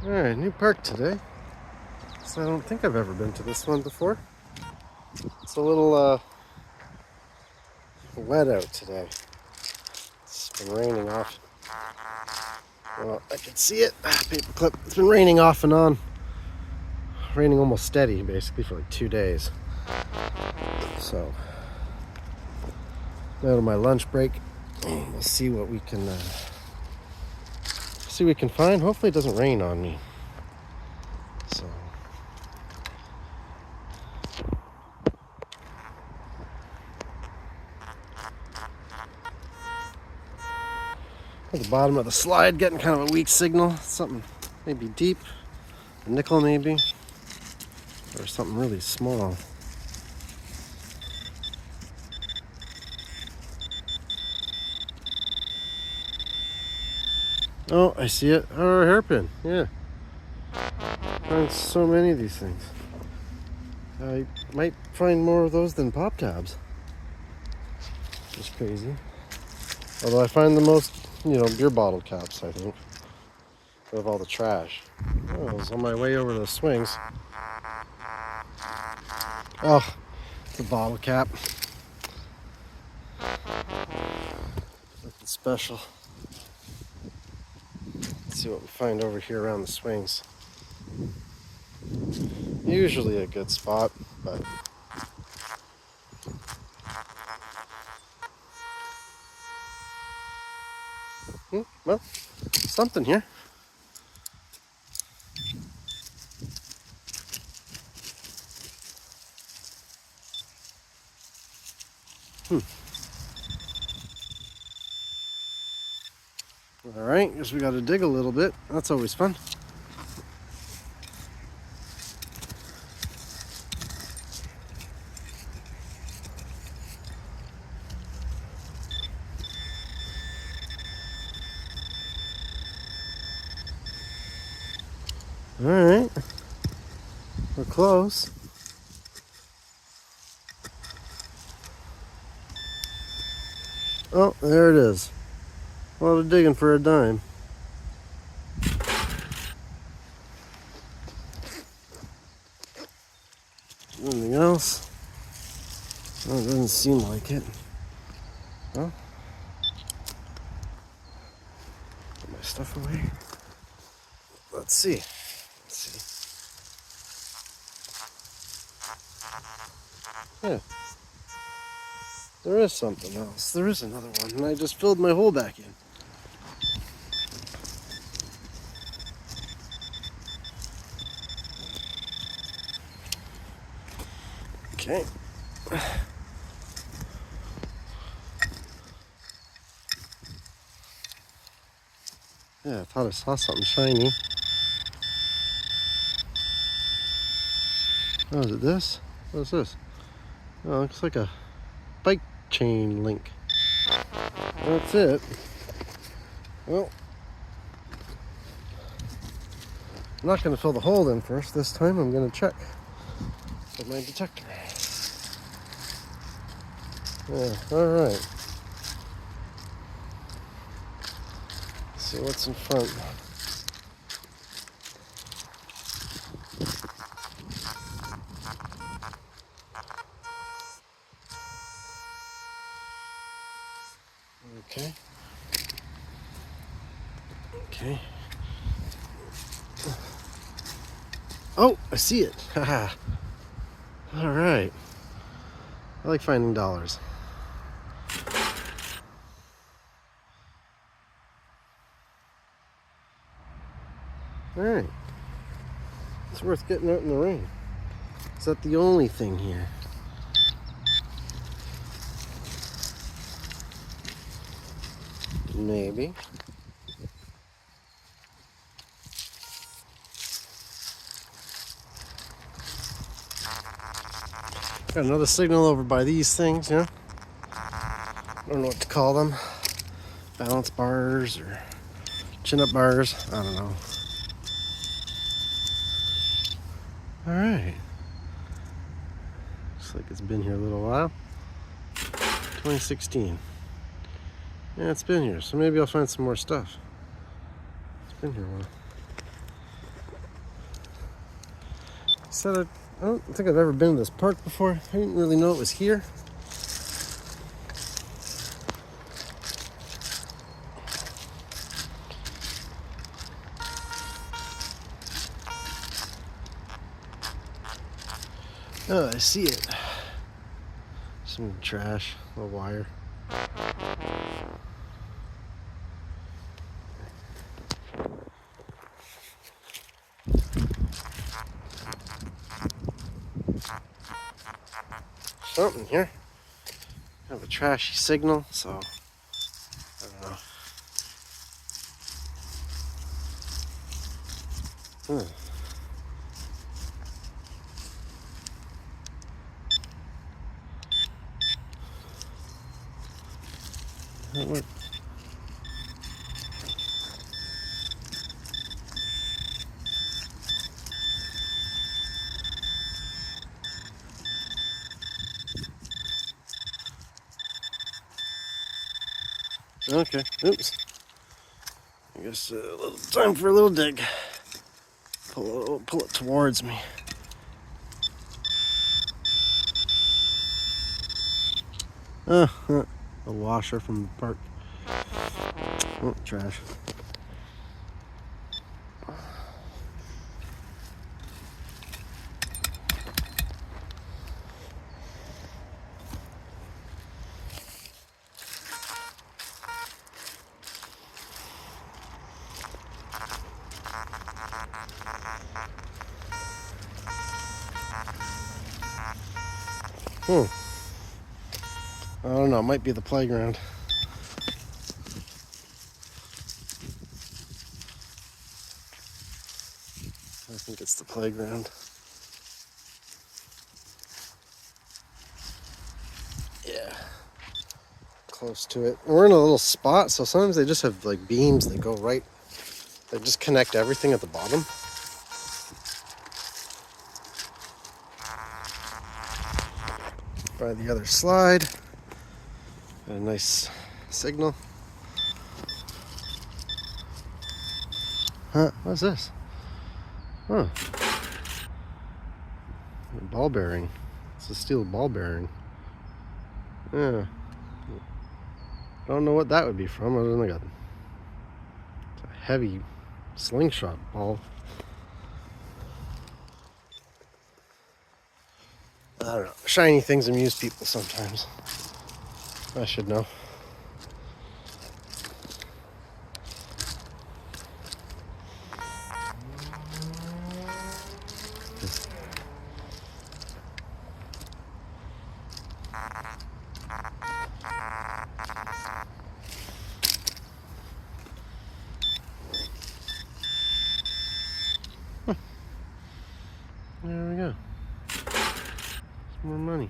Alright, new park today. So I don't think I've ever been to this one before. It's a little wet out today. It's been raining off. Well, I can see it. Paperclip. It's been raining off and on. Raining almost steady, basically, for like 2 days. So, out of my lunch break, we'll see what we can find. Hopefully, it doesn't rain on me. So. At the bottom of the slide, getting kind of a weak signal. Something maybe deep, a nickel maybe, or something really small. Oh, I see it. Oh, a hairpin. Yeah. Find so many of these things. I might find more of those than pop tabs. Just crazy. Although I find the most, beer bottle caps, I think, of all the trash. Oh, I was on my way over to the swings. Oh, it's a bottle cap. Nothing special. Let's see what we find over here around the swings. Usually a good spot, but well, something here. All right, guess we got to dig a little bit. That's always fun. All right, we're close. Oh, there it is. A lot of digging for a dime. Anything else? Oh, it doesn't seem like it. Well, put my stuff away. Let's see. Yeah. There is something else. There is another one, and I just filled my hole back in. Okay. Yeah, I thought I saw something shiny. Oh, is it this? What is this? Oh, it looks like a bike chain link. That's it. Well, I'm not going to fill the hole in first. This time I'm going to check with my detector. Yeah, alright. See what's in front. Okay. Okay. Oh, I see it. Haha. Alright. I like finding dollars. Alright. It's worth getting out in the rain. Is that the only thing here? Maybe. Got another signal over by these things, yeah? I don't know what to call them. Balance bars or chin-up bars. I don't know. Alright. Looks like it's been here a little while. 2016. Yeah, it's been here, so maybe I'll find some more stuff. It's been here a while. Said I don't think I've ever been to this park before. I didn't really know it was here. Oh, I see it. Some trash, a wire. Something here. I have a trashy signal, so I don't know. What? Okay, oops. I guess a little time for a little dig. Pull it towards me. A washer from the park. Oh, trash. I don't know, it might be the playground. I think it's the playground. Yeah. Close to it. We're in a little spot, so sometimes they just have like beams that go right. They just connect everything at the bottom. By the other slide. Got a nice signal. Huh? What's this? Huh. A ball bearing. It's a steel ball bearing. Yeah. Don't know what that would be from. Other than like it's a heavy slingshot ball. I don't know. Shiny things amuse people sometimes. I should know. There we go. Some more money.